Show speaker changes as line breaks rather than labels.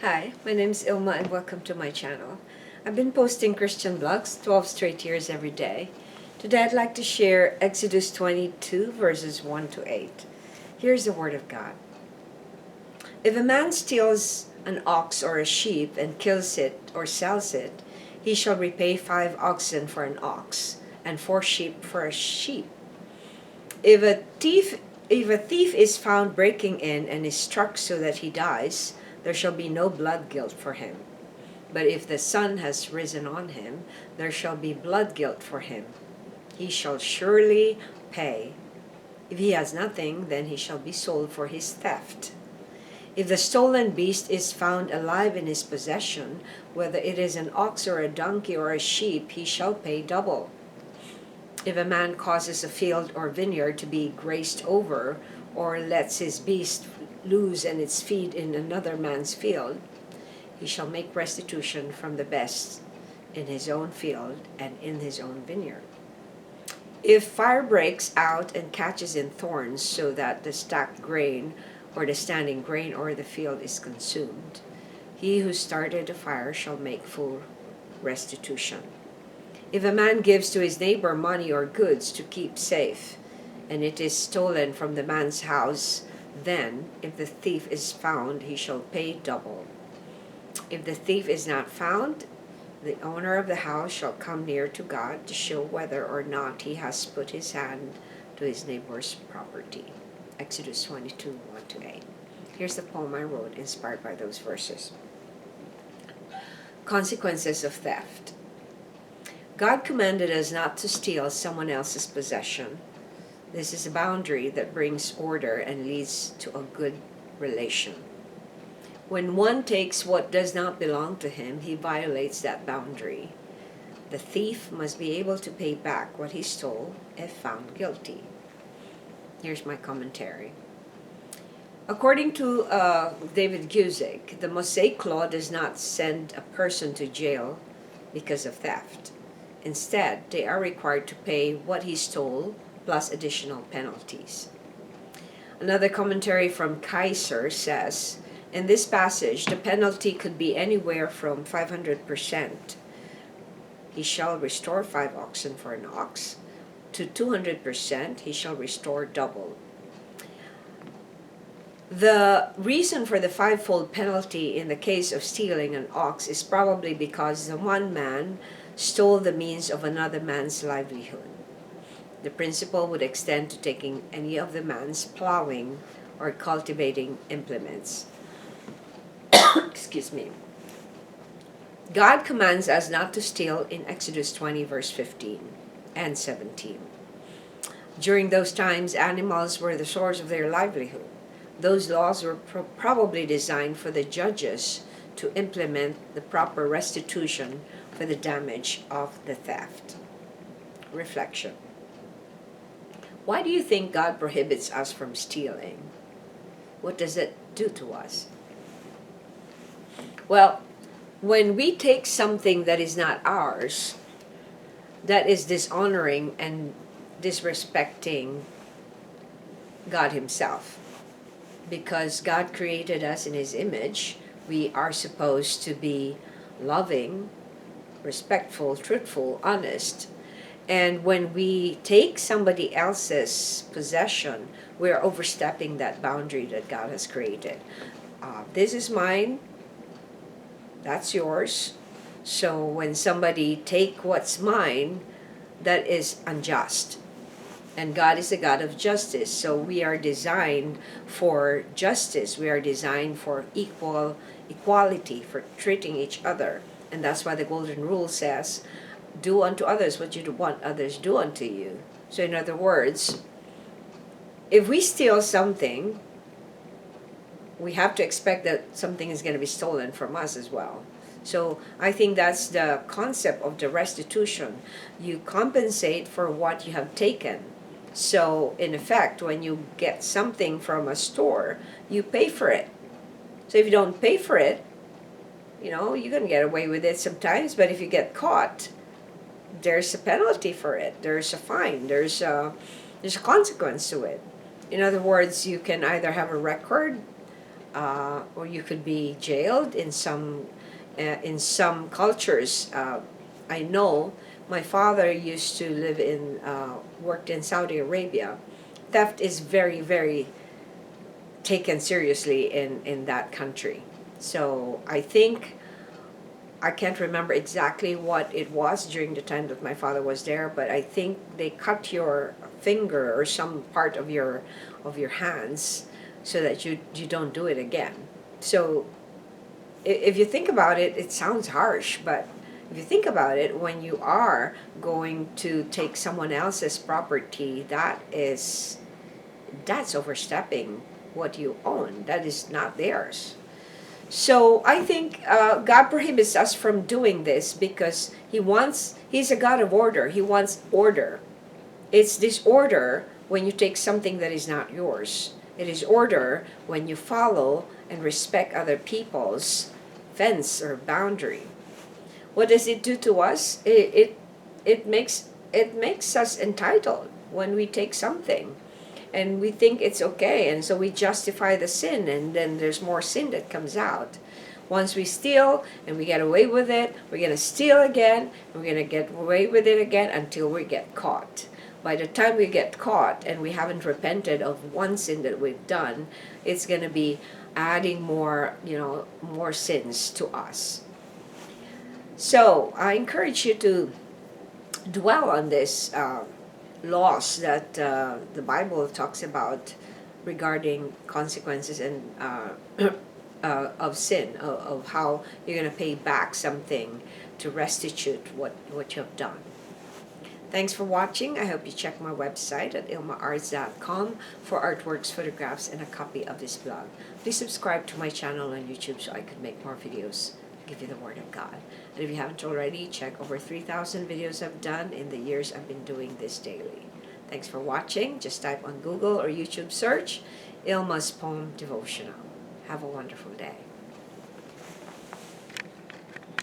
Hi, my name is Ilma and welcome to my channel. I've been posting Christian blogs 12 straight years every day. Today I'd like to share Exodus 22 verses 1 to 8. Here's the word of God. If a man steals an ox or a sheep and kills it or sells it, he shall repay 5 oxen for an ox and 4 sheep for a sheep. If a thief is found breaking in and is struck so that he dies, there shall be no blood guilt for him. But if the sun has risen on him, there shall be blood guilt for him. He shall surely pay. If he has nothing, then he shall be sold for his theft. If the stolen beast is found alive in his possession, whether it is an ox or a donkey or a sheep, he shall pay double. If a man causes a field or vineyard to be grazed over, or lets his beast loose and its feed in another man's field, he shall make restitution from the best in his own field and in his own vineyard. If fire breaks out and catches in thorns so that the stacked grain or the standing grain or the field is consumed, he who started the fire shall make full restitution. If a man gives to his neighbor money or goods to keep safe, and it is stolen from the man's house, then, if the thief is found, he shall pay double. If the thief is not found, the owner of the house shall come near to God to show whether or not he has put his hand to his neighbor's property. Exodus 22, 1 to 8. Here's the poem I wrote inspired by those verses. Consequences of theft. God commanded us not to steal someone else's possession. This is a boundary that brings order and leads to a good relation. When one takes what does not belong to him, he violates that boundary. The thief must be able to pay back what he stole if found guilty. Here's my commentary. According to David Guzik, the Mosaic Law does not send a person to jail because of theft. Instead, they are required to pay what he stole plus additional penalties. Another commentary from Kaiser says, in this passage, the penalty could be anywhere from 500%. He shall restore 5 oxen for an ox, to 200%, he shall restore double. The reason for the 5-fold penalty in the case of stealing an ox is probably because the one man stole the means of another man's livelihood. The principle would extend to taking any of the man's plowing or cultivating implements. Excuse me. God commands us not to steal in Exodus 20, verse 15 and 17. During those times, animals were the source of their livelihood. Those laws were probably designed for the judges to implement the proper restitution for the damage of the theft. Reflection. Why do you think God prohibits us from stealing? What does it do to us? Well, when we take something that is not ours, that is dishonoring and disrespecting God Himself. Because God created us in His image, we are supposed to be loving, respectful, truthful, honest. And when we take somebody else's possession, we're overstepping that boundary that God has created. This is mine, that's yours. So when somebody take what's mine, that is unjust. And God is a God of justice. So we are designed for justice. We are designed for equality, for treating each other. And that's why the Golden Rule says, do unto others what you want others do unto you. So in other words, if we steal something, we have to expect that something is going to be stolen from us as well. So I think that's the concept of the restitution. You compensate for what you have taken. So in effect, when you get something from a store, you pay for it. So if you don't pay for it, you're going to get away with it sometimes, but if you get caught, there's a penalty for it. There's a fine. There's a consequence to it. In other words, you can either have a record or you could be jailed in some cultures. I know my father used to live worked in Saudi Arabia. Theft is very, very taken seriously in that country. So I think, I can't remember exactly what it was during the time that my father was there, but I think they cut your finger or some part of your hands so that you don't do it again. So if you think about it, it sounds harsh, but if you think about it, when you are going to take someone else's property, that's overstepping what you own. That is not theirs. So I think God prohibits us from doing this because He's a God of order. He wants order. It's disorder when you take something that is not yours. It is order when you follow and respect other people's fence or boundary. What does it do to us? It makes us entitled when we take something, and we think it's okay, and so we justify the sin, and then there's more sin that comes out. Once we steal and we get away with it, we're going to steal again, and we're going to get away with it again until we get caught. By the time we get caught and we haven't repented of one sin that we've done, it's going to be adding more sins to us. So I encourage you to dwell on this laws that the Bible talks about regarding consequences and of sin, of how you're going to pay back something to restitute what you have done. Thanks for watching. I hope you check my website at ilmaarts.com for artworks, photographs, and a copy of this blog. Please subscribe to my channel on YouTube so I could make more videos, give you the Word of God. And if you haven't already, check over 3,000 videos I've done in the years I've been doing this daily. Thanks for watching. Just type on Google or YouTube search, Ilma's Poem Devotional. Have a wonderful day.